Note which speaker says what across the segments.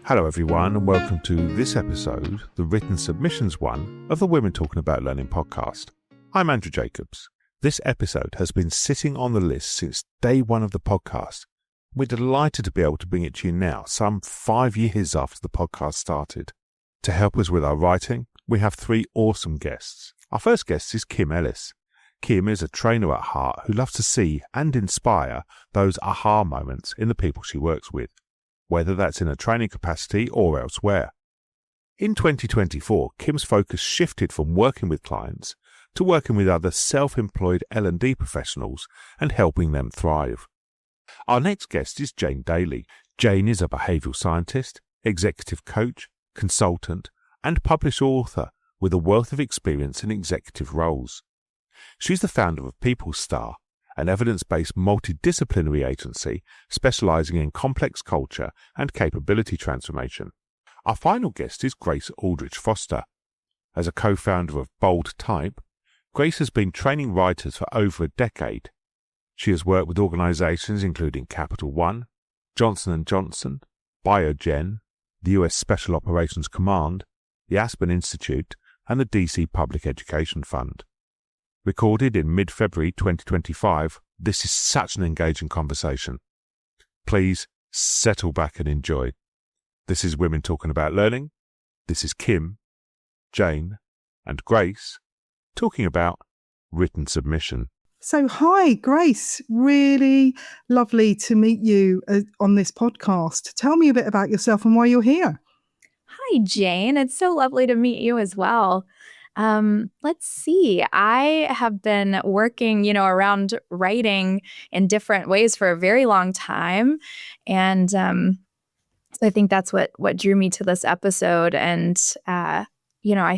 Speaker 1: Hello everyone and welcome to this episode, the written submissions one of the Women Talking About Learning podcast. I'm Andrew Jacobs. This episode has been sitting on the list since day one of the podcast. We're delighted to be able to bring it to you now, some 5 years after the podcast started. To help us with our writing, we have 3 awesome guests. Our first guest is Kim Ellis. Kim is a trainer at heart who loves to see and inspire those aha moments in the people she works with, whether that's in a training capacity or elsewhere. In 2024, Kim's focus shifted from working with clients to working with other self-employed L&D professionals and helping them thrive. Our next guest is Jane Daly. Jane is a behavioural scientist, executive coach, consultant, and published author with a wealth of experience in executive roles. She's the founder of PeopleStar, an evidence-based multidisciplinary agency specialising in complex culture and capability transformation. Our final guest is Grace Aldrich Foster. As a co-founder of Bold Type, Grace has been training writers for over a decade. She has worked with organisations including Capital One, Johnson & Johnson, Biogen, the US Special Operations Command, the Aspen Institute, and the DC Public Education Fund. Recorded in mid-February 2025, this is such an engaging conversation. Please settle back and enjoy. This is Women Talking About Learning. This is Kim, Jane, and Grace talking about written submission.
Speaker 2: So, hi, Grace. Really lovely to meet you on this podcast. Tell me a bit about yourself and why you're here.
Speaker 3: Hi, Jane. It's so lovely to meet you as well. Let's see. I have been working, around writing in different ways for a very long time. And so I think that's what drew me to this episode. And, I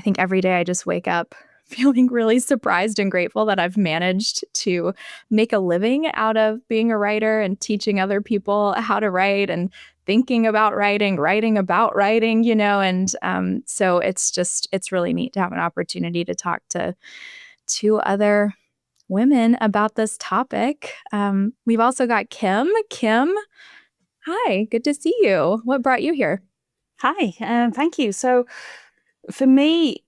Speaker 3: think every day I just wake up feeling really surprised and grateful that I've managed to make a living out of being a writer and teaching other people how to write and thinking about writing about writing, and so it's really neat to have an opportunity to talk to 2 other women about this topic. We've also got Kim. Kim, hi, good to see you. What brought you here?
Speaker 4: Hi, thank you. So for me,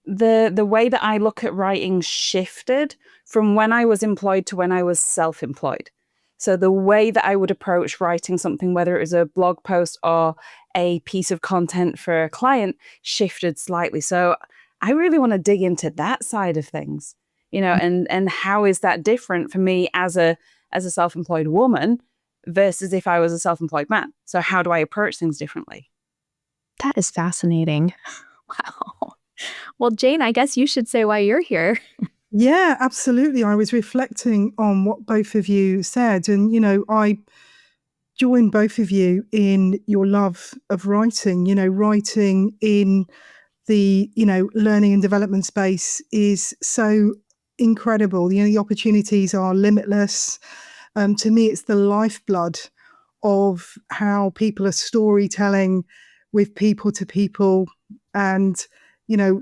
Speaker 4: the way that I look at writing shifted from when I was employed to when I was self-employed. So the way that I would approach writing something, whether it was a blog post or a piece of content for a client, shifted slightly. So I really want to dig into that side of things, and how is that different for me as a self-employed woman versus if I was a self-employed man? So how do I approach things differently?
Speaker 3: That is fascinating. Wow. Well, Jane, I guess you should say why you're here.
Speaker 2: Yeah, absolutely. I was reflecting on what both of you said. And, I join both of you in your love of writing. Writing in the, learning and development space is so incredible. The opportunities are limitless. To me, it's the lifeblood of how people are storytelling with people to people. And,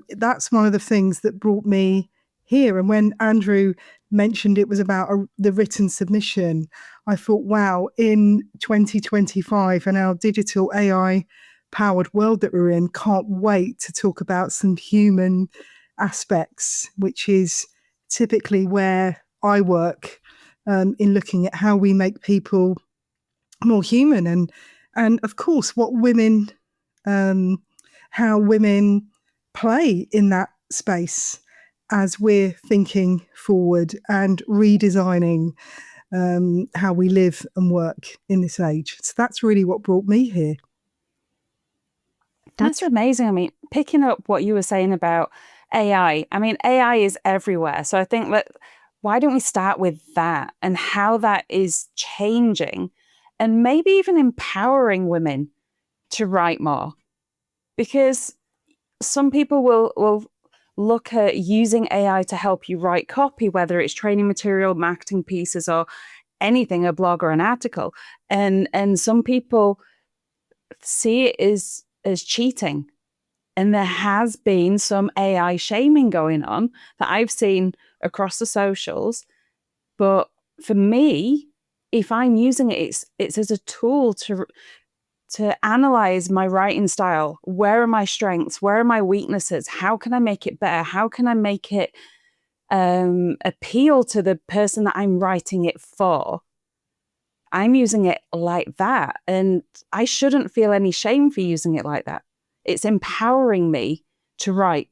Speaker 2: that's one of the things that brought me here. And when Andrew mentioned it was about the written submission, I thought, wow, in 2025 and our digital AI powered world that we're in, can't wait to talk about some human aspects, which is typically where I work, in looking at how we make people more human and of course what women, how women play in that space as we're thinking forward and redesigning how we live and work in this age. So that's really what brought me here.
Speaker 4: That's amazing. I mean, picking up what you were saying about AI, AI is everywhere. So I think why don't we start with that and how that is changing and maybe even empowering women to write more? Because some people will look at using AI to help you write copy, whether it's training material, marketing pieces, or anything, a blog or an article. And some people see it as cheating. And there has been some AI shaming going on that I've seen across the socials. But for me, if I'm using it, it's as a tool analyze my writing style. Where are my strengths? Where are my weaknesses? How can I make it better? How can I make it appeal to the person that I'm writing it for? I'm using it like that, and I shouldn't feel any shame for using it like that. It's empowering me to write.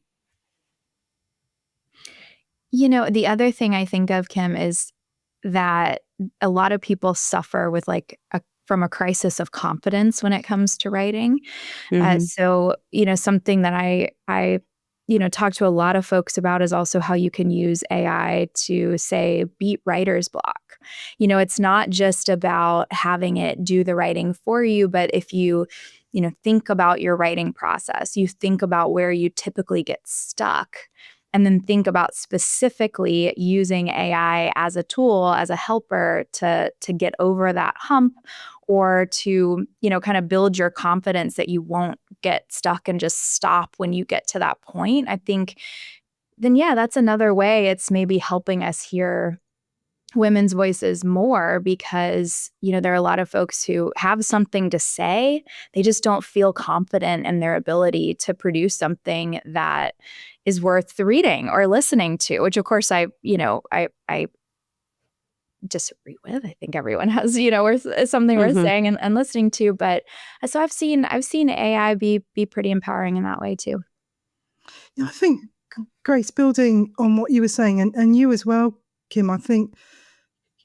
Speaker 3: You know, the other thing I think of, Kim, is that a lot of people suffer with from a crisis of confidence when it comes to writing. So, something that I talk to a lot of folks about is also how you can use AI to, say, beat writer's block. It's not just about having it do the writing for you, but if you think about your writing process, you think about where you typically get stuck, and then think about specifically using AI as a tool, as a helper to get over that hump, or to, kind of build your confidence that you won't get stuck and just stop when you get to that point. I think then, yeah, that's another way it's maybe helping us hear women's voices more, because, there are a lot of folks who have something to say. They just don't feel confident in their ability to produce something that is worth reading or listening to, which of course I disagree with. I think everyone has, something worth saying and listening to. But so I've seen AI be pretty empowering in that way too.
Speaker 2: Yeah, I think, Grace, building on what you were saying, and you as well, Kim, I think,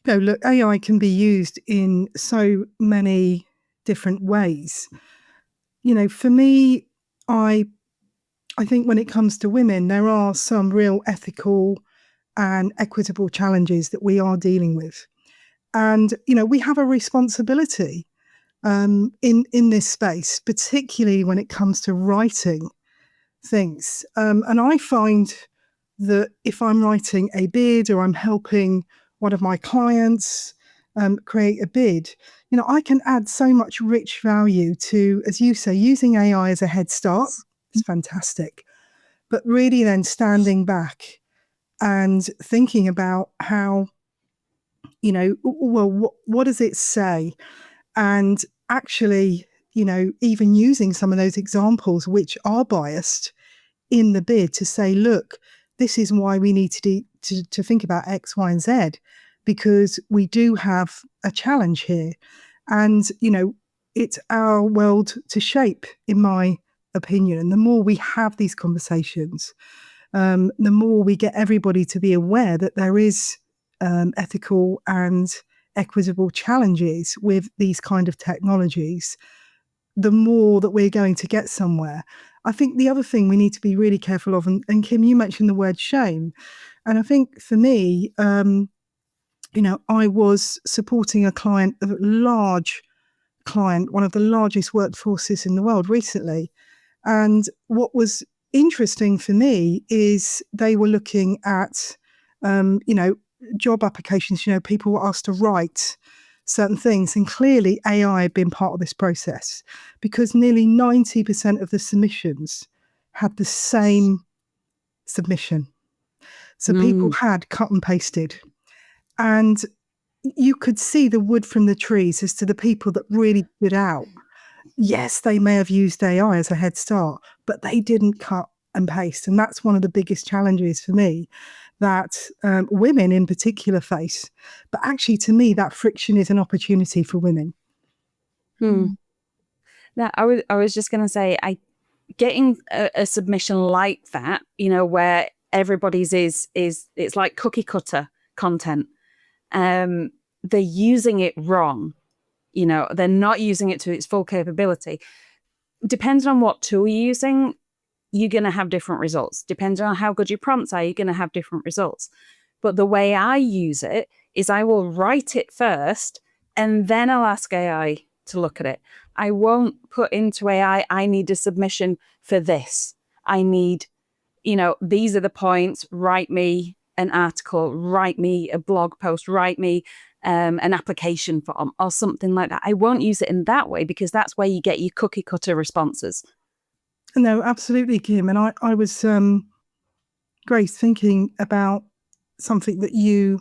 Speaker 2: look, AI can be used in so many different ways. For me, I think when it comes to women, there are some real ethical and equitable challenges that we are dealing with. And, we have a responsibility in this space, particularly when it comes to writing things. And I find that if I'm writing a bid or I'm helping one of my clients create a bid, I can add so much rich value to, as you say, using AI as a head start. It's fantastic. But really then standing back and thinking about how, well, what does it say? And actually, even using some of those examples which are biased in the bid to say, look, this is why we need to think about X, Y, and Z, because we do have a challenge here. And, it's our world to shape, in my opinion. And the more we have these conversations, the more we get everybody to be aware that there is ethical and equitable challenges with these kind of technologies, the more that we're going to get somewhere. I think the other thing we need to be really careful of, and Kim, you mentioned the word shame. And I think for me, I was supporting a large client, one of the largest workforces in the world recently. And what was interesting for me is they were looking at, job applications. People were asked to write certain things, and clearly AI had been part of this process, because nearly 90% of the submissions had the same submission. So people had cut and pasted, and you could see the wood from the trees as to the people that really stood out. Yes, they may have used AI as a head start, but they didn't cut and paste. And that's one of the biggest challenges for me that women in particular face. But actually, to me, that friction is an opportunity for women.
Speaker 4: Now, I was just going to say, getting a submission like that, where everybody's is it's like cookie cutter content. They're using it wrong. They're not using it to its full capability. Depending on what tool you're using, you're going to have different results. Depending on how good your prompts are, you're going to have different results. But the way I use it is I will write it first, and then I'll ask AI to look at it. I won't put into AI, I need a submission for this. I need, these are the points, write me an article, write me a blog post, write me an application form or something like that. I won't use it in that way, because that's where you get your cookie cutter responses.
Speaker 2: No, absolutely, Kim. And I was, Grace, thinking about something that you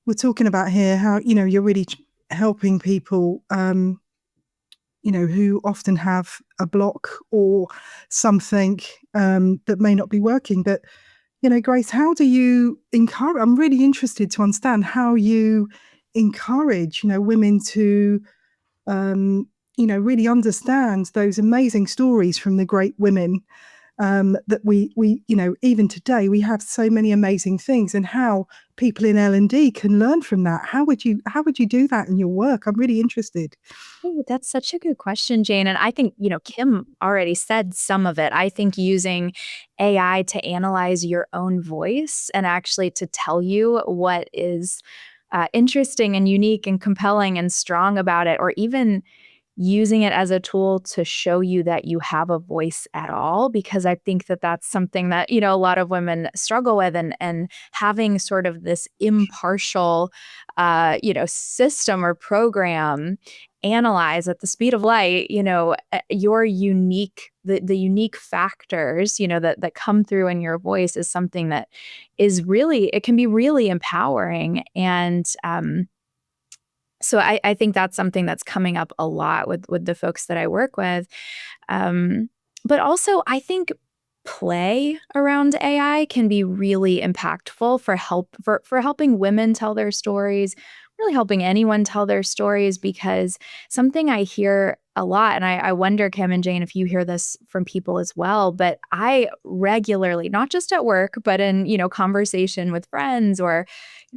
Speaker 2: were talking about here, how, you're really helping people who often have a block or something that may not be working. But, Grace, how do you encourage? I'm really interested to understand how you encourage, women to, really understand those amazing stories from the great women that we even today we have so many amazing things, and how people in L&D can learn from that. How would you do that in your work? I'm really interested.
Speaker 3: Oh, that's such a good question, Jane. And I think, Kim already said some of it. I think using AI to analyze your own voice and actually to tell you what is interesting and unique and compelling and strong about it, or even using it as a tool to show you that you have a voice at all, because I think that that's something that, a lot of women struggle with, and having sort of this impartial, system or program analyze at the speed of light, your unique, the unique factors, that come through in your voice is something that is really, it can be really empowering. And, so I think that's something that's coming up a lot with the folks that I work with. But also, I think play around AI can be really impactful for helping women tell their stories, really helping anyone tell their stories, because something I hear a lot, and I wonder, Kim and Jane, if you hear this from people as well, but I regularly, not just at work, but in, conversation with friends, or,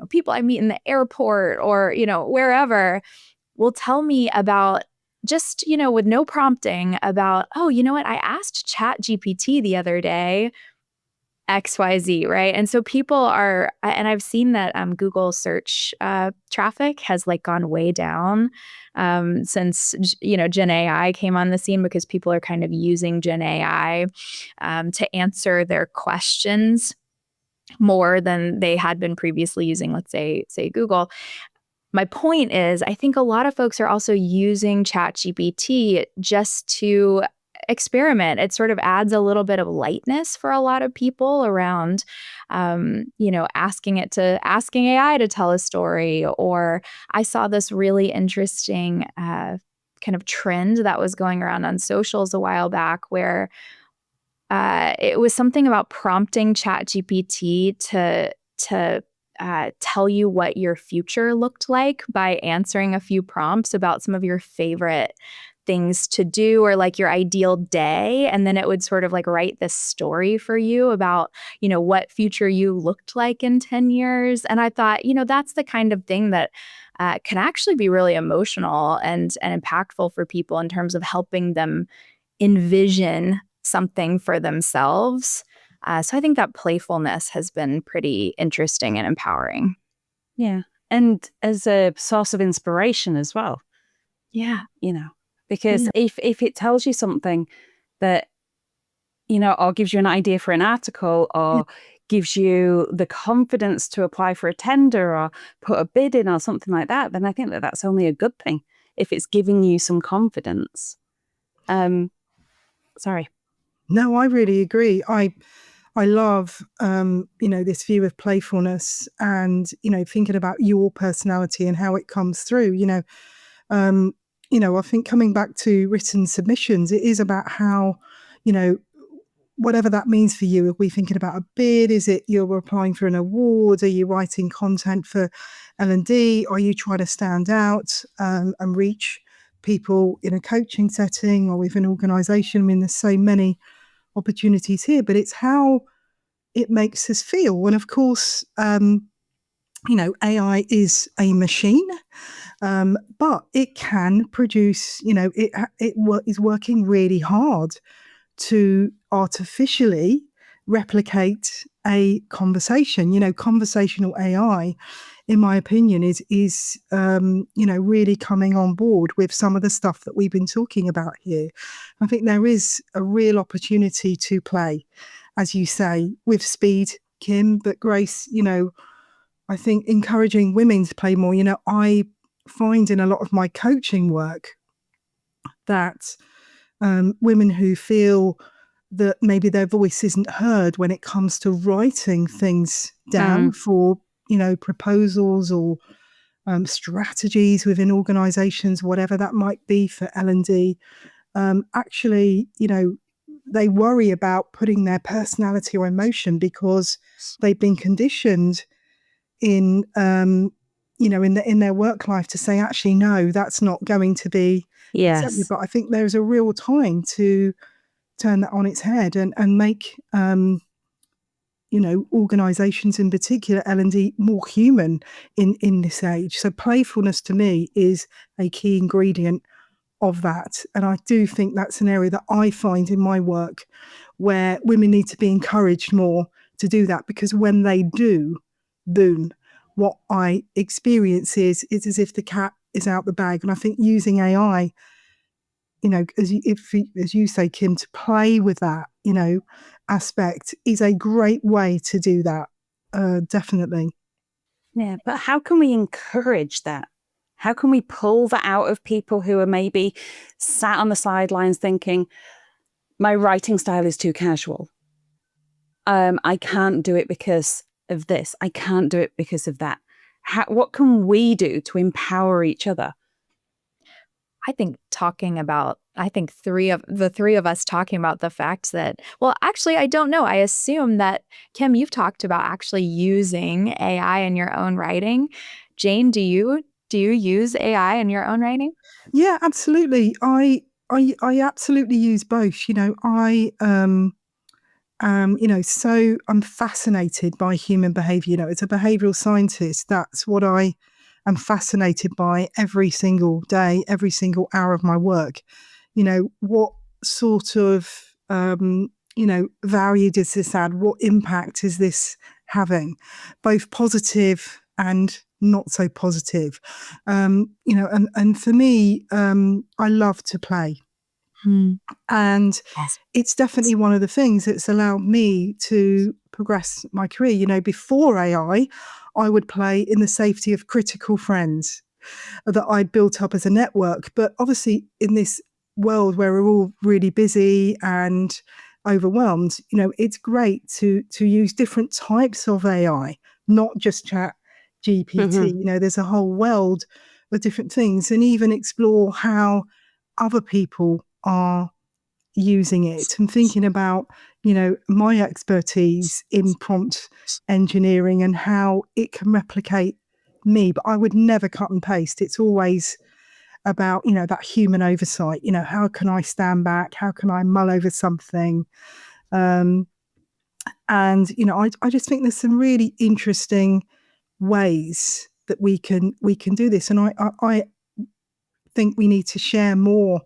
Speaker 3: people I meet in the airport, or, wherever, will tell me about just, with no prompting, about, oh, you know what, I asked ChatGPT the other day XYZ, right? And so people are, and I've seen that Google search traffic has gone way down since, Gen AI came on the scene, because people are kind of using Gen AI to answer their questions more than they had been previously using, let's say Google. My point is, I think a lot of folks are also using ChatGPT just to experiment. It sort of adds a little bit of lightness for a lot of people around, asking AI to tell a story. Or I saw this really interesting kind of trend that was going around on socials a while back, where it was something about prompting ChatGPT to tell you what your future looked like by answering a few prompts about some of your favorite things to do, or your ideal day. And then it would sort of write this story for you about, what future you looked like in 10 years. And I thought, that's the kind of thing that can actually be really emotional and impactful for people in terms of helping them envision something for themselves. So I think that playfulness has been pretty interesting and empowering.
Speaker 4: Yeah. And as a source of inspiration as well.
Speaker 3: Yeah.
Speaker 4: Because if it tells you something that, or gives you an idea for an article, or gives you the confidence to apply for a tender or put a bid in or something like that, then I think that that's only a good thing if it's giving you some confidence. Sorry.
Speaker 2: No, I really agree. I love, this view of playfulness and, thinking about your personality and how it comes through, I think coming back to written submissions, it is about how, whatever that means for you. Are we thinking about a bid? Is it you're applying for an award? Are you writing content for L&D? Are you trying to stand out and reach people in a coaching setting or with an organization? I mean, there's so many opportunities here, but it's how it makes us feel. And of course, AI is a machine, but it can produce, it is working really hard to artificially replicate a conversation. Conversational AI, in my opinion, is really coming on board with some of the stuff that we've been talking about here. I think there is a real opportunity to play, as you say, with speed, Kim. But Grace, I think encouraging women to play more. I find in a lot of my coaching work that women who feel that maybe their voice isn't heard when it comes to writing things down for, proposals or strategies within organizations, whatever that might be for L&D, actually, they worry about putting their personality or emotion because they've been conditioned in, in their work life to say, actually, no, that's not going to be accepted.
Speaker 4: Yes.
Speaker 2: But I think there's a real time to turn that on its head and make, organizations, in particular L&D, more human in this age. So playfulness to me is a key ingredient of that. And I do think that's an area that I find in my work where women need to be encouraged more to do that, because when they do, boom, what I experience is it's as if the cat is out the bag. And I think using AI, as you say, Kim, to play with that, aspect is a great way to do that. Definitely.
Speaker 4: Yeah, but how can we encourage that? How can we pull that out of people who are maybe sat on the sidelines thinking, my writing style is too casual. I can't do it because of this. I can't do it because of that. What can we do to empower each other?
Speaker 3: I think the three of us talking about the fact that, well, actually, I don't know. I assume that, Kim, you've talked about actually using AI in your own writing. Jane, do you use AI in your own writing?
Speaker 2: Yeah, absolutely. I absolutely use both. So I'm fascinated by human behavior. As a behavioral scientist, that's what I am fascinated by every single day, every single hour of my work. What sort of, value does this add? What impact is this having? Both positive and not so positive. And for me, I love to play. And
Speaker 3: Yes.
Speaker 2: it's definitely one of the things that's allowed me to progress my career. Before AI, I would play in the safety of critical friends that I'd built up as a network. But obviously, in this world where we're all really busy and overwhelmed, it's great to use different types of AI, not just Chat GPT. There's a whole world of different things, and even explore how other people are using it and thinking about, my expertise in prompt engineering and how it can replicate me. But I would never cut and paste. It's always about, that human oversight. How can I stand back? How can I mull over something? And, I just think there's some really interesting ways that we can do this. And I think we need to share more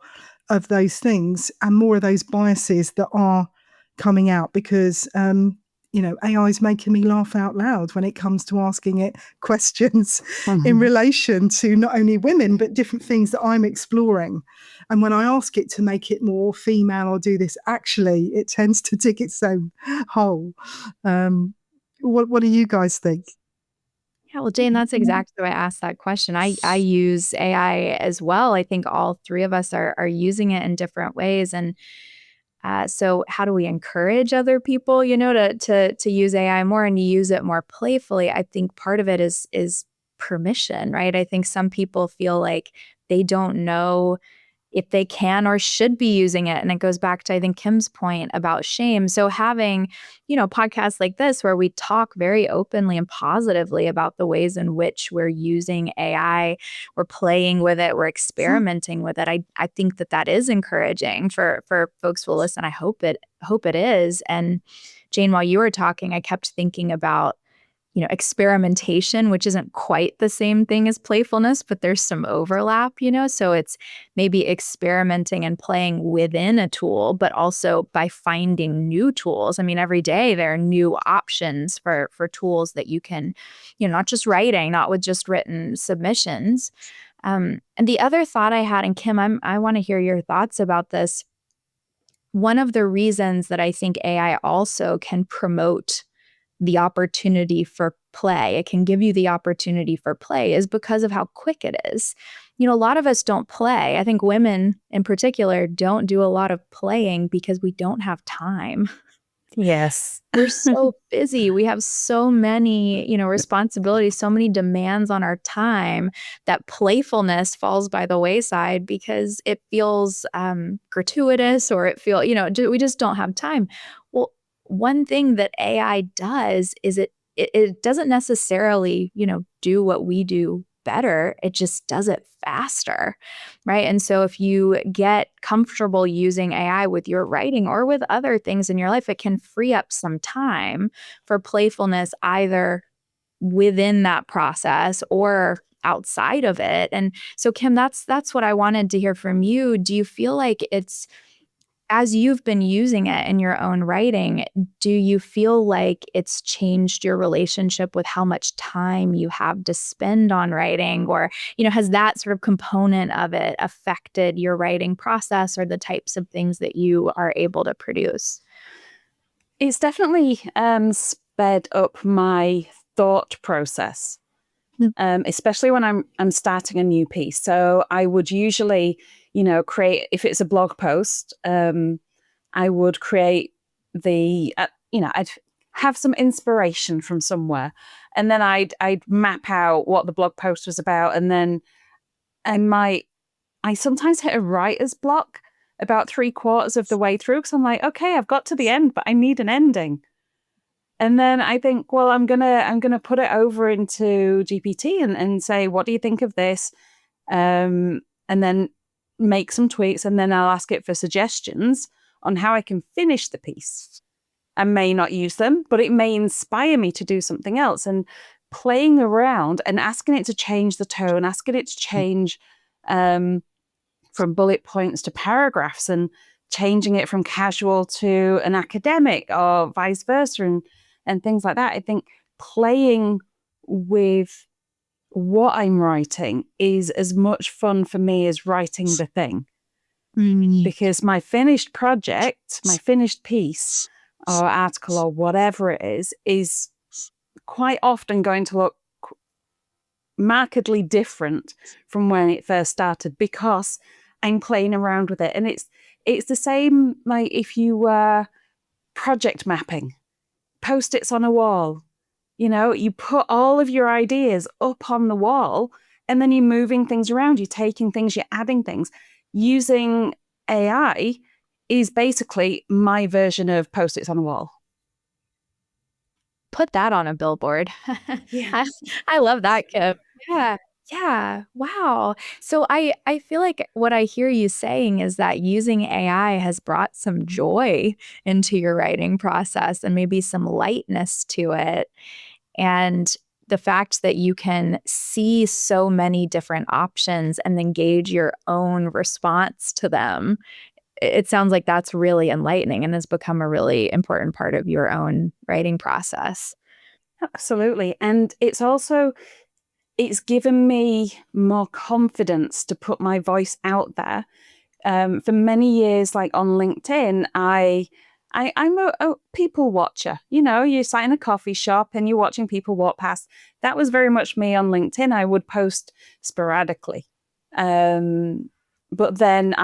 Speaker 2: of those things and more of those biases that are coming out, because AI is making me laugh out loud when it comes to asking it questions in relation to not only women but different things that I'm exploring. And when I ask it to make it more female or do this, actually it tends to dig its own hole. What do you guys think?
Speaker 3: Yeah, well, Jane, that's exactly why I asked that question. I use AI as well. I think all three of us are using it in different ways. And so how do we encourage other people, to use AI more and use it more playfully? I think part of it is permission, right? I think some people feel like they don't know if they can or should be using it. And it goes back to, I think, Kim's point about shame. So having, podcasts like this where we talk very openly and positively about the ways in which we're using AI, we're playing with it, we're experimenting with it. I think that is encouraging for folks who will listen. I hope it is. And Jane, while you were talking, I kept thinking about, experimentation, which isn't quite the same thing as playfulness, but there's some overlap, so it's maybe experimenting and playing within a tool, but also by finding new tools. I mean, every day there are new options for tools that you can, not just writing, not with just written submissions. And the other thought I had, and Kim, I want to hear your thoughts about this. One of the reasons that I think AI also can promote the opportunity for play, it can give you the opportunity for play, is because of how quick it is. A lot of us don't play. I think women in particular don't do a lot of playing because we don't have time.
Speaker 4: Yes.
Speaker 3: We're so busy. We have so many, responsibilities, so many demands on our time that playfulness falls by the wayside because it feels gratuitous, or we just don't have time. Well, one thing that AI does is it doesn't necessarily, do what we do better. It just does it faster, right? And so if you get comfortable using AI with your writing or with other things in your life, it can free up some time for playfulness, either within that process or outside of it. And so, Kim, that's what I wanted to hear from you. Do you feel like it's, as you've been using it in your own writing, do you feel like it's changed your relationship with how much time you have to spend on writing? Or, has that sort of component of it affected your writing process or the types of things that you are able to produce?
Speaker 4: It's definitely sped up my thought process, especially when I'm starting a new piece. So I would usually, create, if it's a blog post, I would create I'd have some inspiration from somewhere, and then I'd map out what the blog post was about, and then I sometimes hit a writer's block about 3/4 of the way through, because I'm like, okay, I've got to the end, but I need an ending. And then I think, well, I'm gonna put it over into GPT and say, what do you think of this? And then make some tweaks, and then I'll ask it for suggestions on how I can finish the piece. I may not use them, but it may inspire me to do something else. And playing around and asking it to change the tone, asking it to change from bullet points to paragraphs, and changing it from casual to an academic or vice versa, and things like that. I think playing with what I'm writing is as much fun for me as writing the thing. Because my finished project, my finished piece or article or whatever it is quite often going to look markedly different from when it first started, because I'm playing around with it. And it's the same like if you were project mapping, Post-its on a wall. You put all of your ideas up on the wall, and then you're moving things around, you're taking things, you're adding things. Using AI is basically my version of Post-its on a wall.
Speaker 3: Put that on a billboard.
Speaker 4: Yeah.
Speaker 3: I love that, Kim. Yeah. Yeah. Wow. So I feel like what I hear you saying is that using AI has brought some joy into your writing process and maybe some lightness to it. And the fact that you can see so many different options and then gauge your own response to them, it sounds like that's really enlightening and has become a really important part of your own writing process.
Speaker 4: Absolutely. And it's given me more confidence to put my voice out there. For many years, like on LinkedIn, I'm a people watcher. You sat in a coffee shop and you're watching people walk past. That was very much me on LinkedIn. I would post sporadically. But then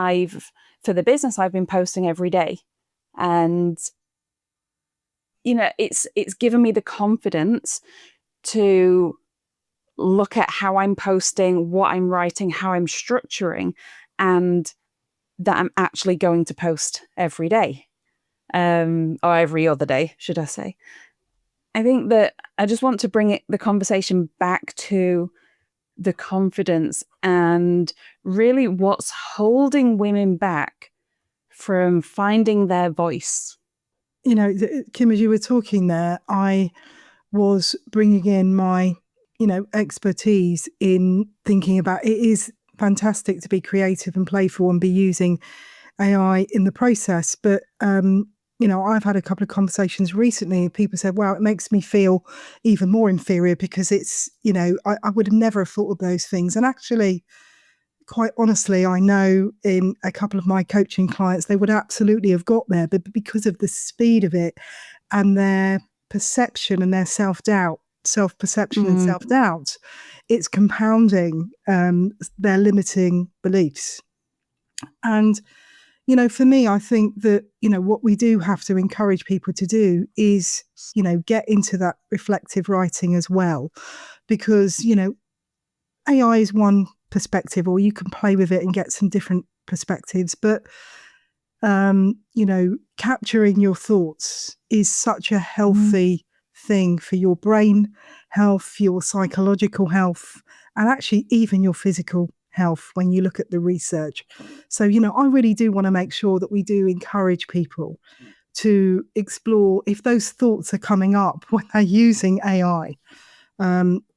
Speaker 4: for the business, I've been posting every day. And, it's given me the confidence to look at how I'm posting, what I'm writing, how I'm structuring, and that I'm actually going to post every day. Or every other day, should I say. I think that I just want to bring the conversation back to the confidence and really what's holding women back from finding their voice.
Speaker 2: Kim, as you were talking there, I was bringing in my, expertise in thinking about, it is fantastic to be creative and playful and be using AI in the process. But, I've had a couple of conversations recently. People said, wow, it makes me feel even more inferior because it's, I would have never thought of those things. And actually, quite honestly, I know in a couple of my coaching clients, they would absolutely have got there, but because of the speed of it and their perception and their self-perception and self-doubt, it's compounding their limiting beliefs. And, for me, I think that, what we do have to encourage people to do is, get into that reflective writing as well, because, AI is one perspective, or you can play with it and get some different perspectives. But, capturing your thoughts is such a healthy thing for your brain health, your psychological health, and actually even your physical health when you look at the research. So, I really do want to make sure that we do encourage people to explore if those thoughts are coming up when they're using AI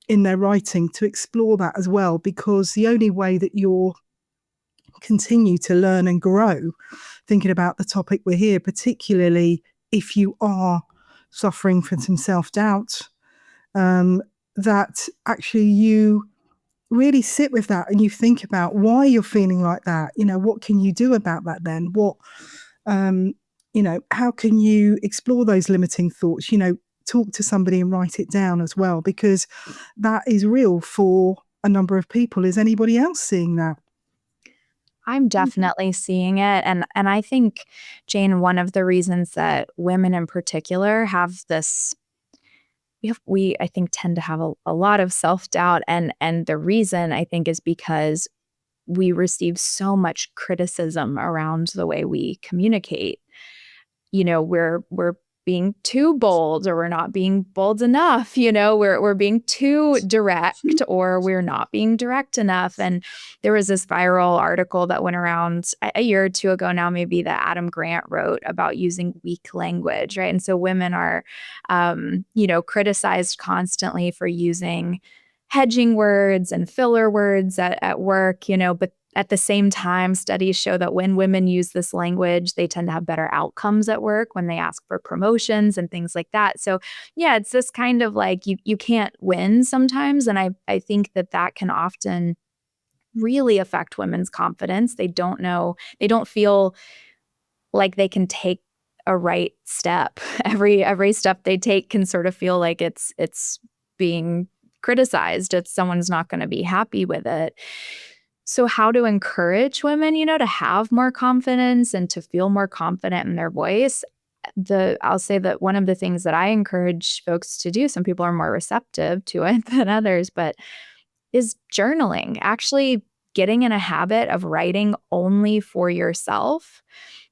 Speaker 2: in their writing, to explore that as well, because the only way that you'll continue to learn and grow, thinking about the topic we're here, particularly if you are suffering from some self-doubt, that actually you really sit with that and you think about why you're feeling like that. What can you do about that then? What, how can you explore those limiting thoughts? Talk to somebody and write it down as well, because that is real for a number of people. Is anybody else seeing that?
Speaker 3: I'm definitely seeing it. And I think, Jane, one of the reasons that women in particular have this, we I think tend to have a lot of self-doubt. And the reason, I think, is because we receive so much criticism around the way we communicate. We're being too bold, or we're not being bold enough. We're being too direct, or we're not being direct enough. And there was this viral article that went around a year or two ago now, maybe, that Adam Grant wrote about using weak language, right? And so women are, criticized constantly for using hedging words and filler words at work, but at the same time, studies show that when women use this language, they tend to have better outcomes at work when they ask for promotions and things like that. So yeah, it's this kind of like you can't win sometimes. And I think that can often really affect women's confidence. They don't feel like they can take a right step. Every step they take can sort of feel like it's being criticized. Someone's not going to be happy with it. So how to encourage women, to have more confidence and to feel more confident in their voice? I'll say that one of the things that I encourage folks to do, some people are more receptive to it than others, but is journaling. Actually getting in a habit of writing only for yourself,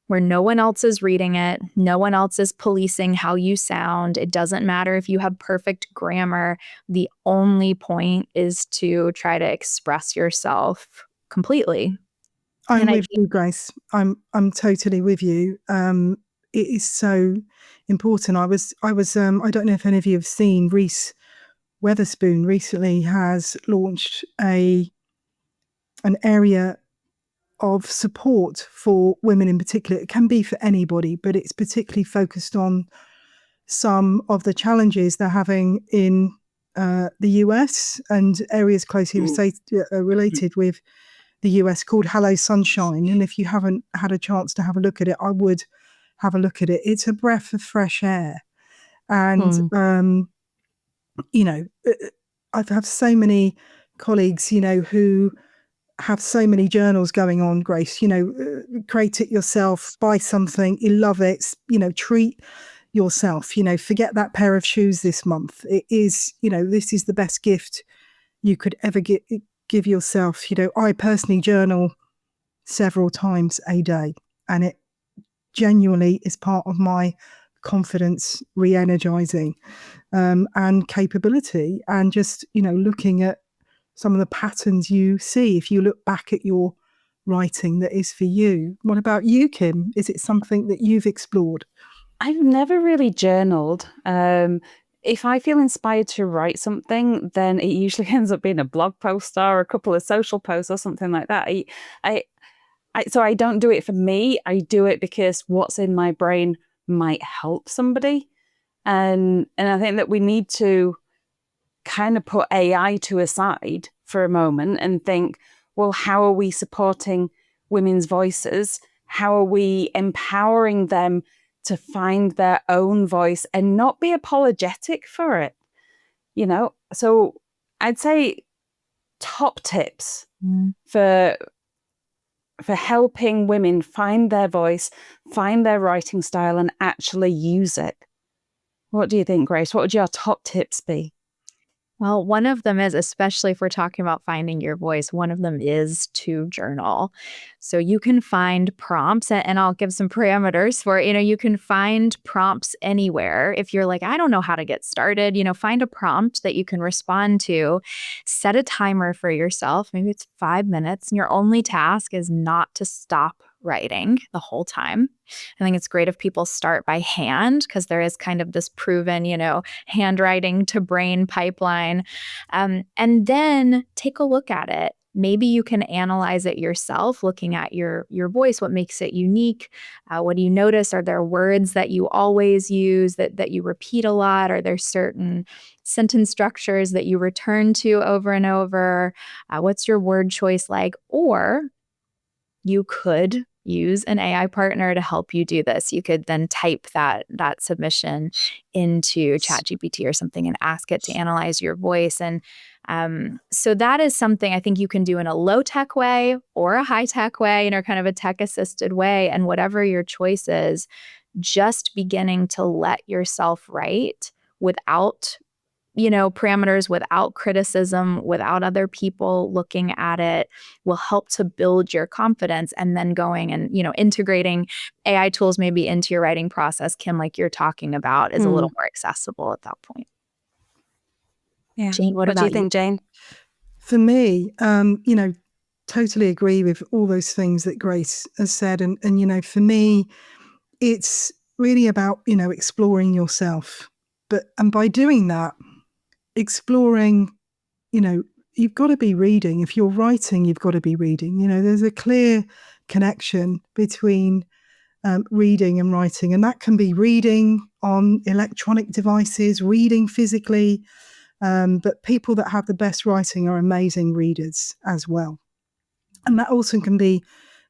Speaker 3: where no one else is reading it, no one else is policing how you sound. It doesn't matter if you have perfect grammar. The only point is to try to express yourself completely.
Speaker 2: I'm with you, Grace. I'm totally with you. It is so important. I don't know if any of you have seen, Reese Witherspoon recently has launched an area of support for women in particular. It can be for anybody, but it's particularly focused on some of the challenges they're having in the US and areas closely related with the US, called Hello Sunshine. And if you haven't had a chance to have a look at it, I would have a look at it. It's a breath of fresh air. And, I've had so many colleagues, who have so many journals going on, Grace, create it yourself, buy something, you love it, treat yourself, forget that pair of shoes this month. It is, this is the best gift you could ever give yourself. I personally journal several times a day, and it genuinely is part of my confidence re-energizing and capability, and just, looking at some of the patterns you see if you look back at your writing that is for you. What about you, Kim? Is it something that you've explored?
Speaker 4: I've never really journaled. If I feel inspired to write something, then it usually ends up being a blog post or a couple of social posts or something like that. So I don't do it for me. I do it because what's in my brain might help somebody. And I think that we need to kind of put AI to a side for a moment and think, well, how are we supporting women's voices? How are we empowering them to find their own voice and not be apologetic for it? So I'd say top tips for for helping women find their voice, find their writing style, and actually use it. What do you think, Grace? What would your top tips be?
Speaker 3: Well, one of them is, especially if we're talking about finding your voice, one of them is to journal. So you can find prompts, and I'll give some parameters for it. You can find prompts anywhere. If you're like, I don't know how to get started, find a prompt that you can respond to, set a timer for yourself. Maybe it's 5 minutes, and your only task is not to stop writing the whole time. I think it's great if people start by hand, because there is kind of this proven, handwriting to brain pipeline. And then take a look at it. Maybe you can analyze it yourself, looking at your voice, what makes it unique. What do you notice? Are there words that you always use that you repeat a lot? Are there certain sentence structures that you return to over and over? What's your word choice like? Or you could use an AI partner to help you do this. You could then type that submission into ChatGPT or something and ask it to analyze your voice. And so that is something I think you can do in a low-tech way or a high-tech way, kind of a tech-assisted way. And whatever your choice is, just beginning to let yourself write without parameters, without criticism, without other people looking at it, will help to build your confidence. And then going and, integrating AI tools maybe into your writing process, Kim, like you're talking about, is a little more accessible at that point.
Speaker 4: Yeah.
Speaker 3: Jane, what
Speaker 4: do
Speaker 3: about
Speaker 4: you think, Jane?
Speaker 2: For me, totally agree with all those things that Grace has said. And for me, it's really about, exploring yourself. And by doing that, exploring, you've got to be reading. If you're writing, you've got to be reading. There's a clear connection between reading and writing, and that can be reading on electronic devices, reading physically. But people that have the best writing are amazing readers as well. And that also can be,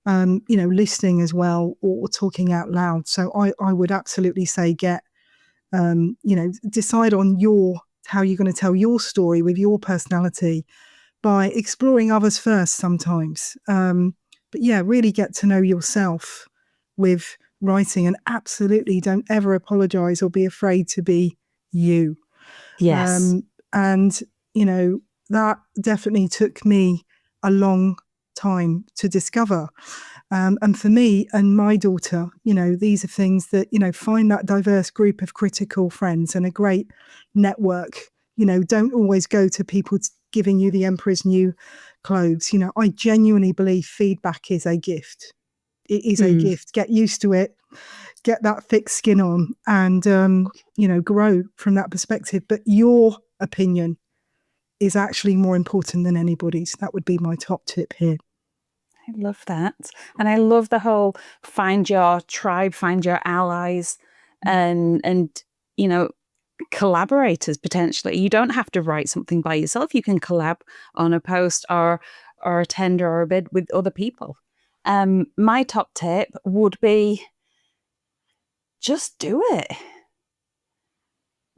Speaker 2: listening as well, or talking out loud. So I would absolutely say decide on how you're going to tell your story with your personality by exploring others first sometimes. But yeah, really get to know yourself with writing, and absolutely don't ever apologize or be afraid to be you.
Speaker 4: Yes.
Speaker 2: And, that definitely took me a long time to discover. And for me and my daughter, these are things that, find that diverse group of critical friends and a great network. Don't always go to people giving you the emperor's new clothes. I genuinely believe feedback is a gift. It is a gift. Get used to it. Get that thick skin on and, grow from that perspective. But your opinion is actually more important than anybody's. That would be my top tip here.
Speaker 4: I love that. And I love the whole find your tribe, find your allies, and collaborators potentially. You don't have to write something by yourself. You can collab on a post or a tender or a bid with other people. My top tip would be just do it.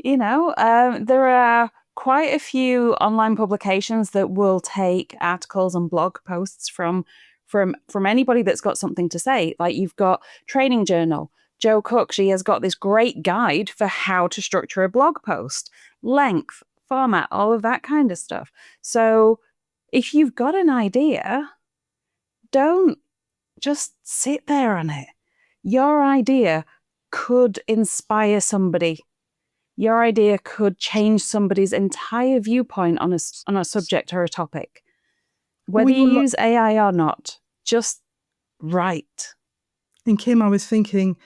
Speaker 4: There are quite a few online publications that will take articles and blog posts from anybody that's got something to say. Like you've got Training Journal. Jo Cook, she has got this great guide for how to structure a blog post, length, format, all of that kind of stuff. So if you've got an idea, don't just sit there on it. Your idea could inspire somebody. Your idea could change somebody's entire viewpoint on a subject or a topic. Whether you use AI or not, just write.
Speaker 2: And Kim, I was thinking,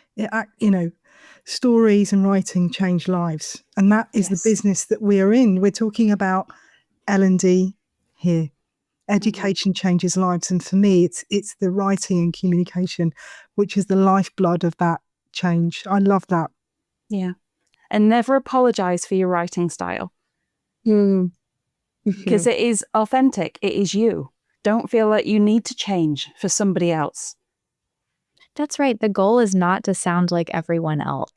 Speaker 2: stories and writing change lives. And that is the business that we're in. We're talking about L&D here. Education changes lives. And for me, it's the writing and communication, which is the lifeblood of that change. I love that.
Speaker 4: Yeah. And never apologize for your writing style. Because it is authentic. It is you. Don't feel like you need to change for somebody else.
Speaker 3: That's right. The goal is not to sound like everyone else,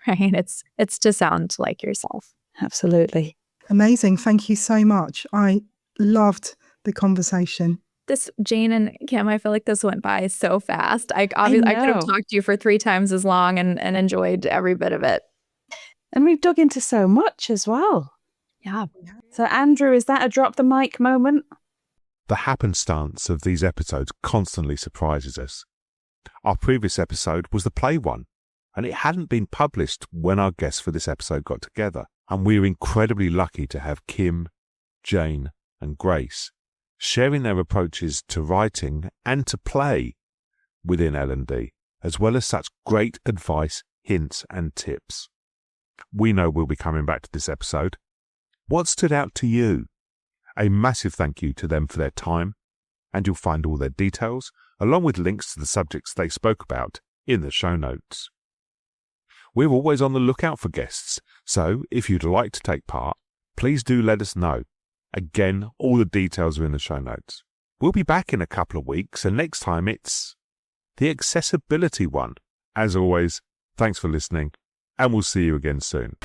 Speaker 3: right? It's to sound like yourself.
Speaker 4: Absolutely.
Speaker 2: Amazing. Thank you so much. I loved the conversation.
Speaker 3: This, Jane and Kim, I feel like this went by so fast. I could have
Speaker 4: know.
Speaker 3: talked to you for 3 times as long and enjoyed every bit of it.
Speaker 4: And we've dug into so much as well.
Speaker 3: Yeah.
Speaker 4: So, Andrew, is that a drop the mic moment?
Speaker 1: The happenstance of these episodes constantly surprises us. Our previous episode was the play one, and it hadn't been published when our guests for this episode got together. And we were incredibly lucky to have Kim, Jane, and Grace sharing their approaches to writing and to play within L&D, as well as such great advice, hints, and tips. We know we'll be coming back to this episode. What stood out to you? A massive thank you to them for their time, and you'll find all their details, along with links to the subjects they spoke about, in the show notes. We're always on the lookout for guests, so if you'd like to take part, please do let us know. Again, all the details are in the show notes. We'll be back in a couple of weeks, and next time it's the accessibility one. As always, thanks for listening, and we'll see you again soon.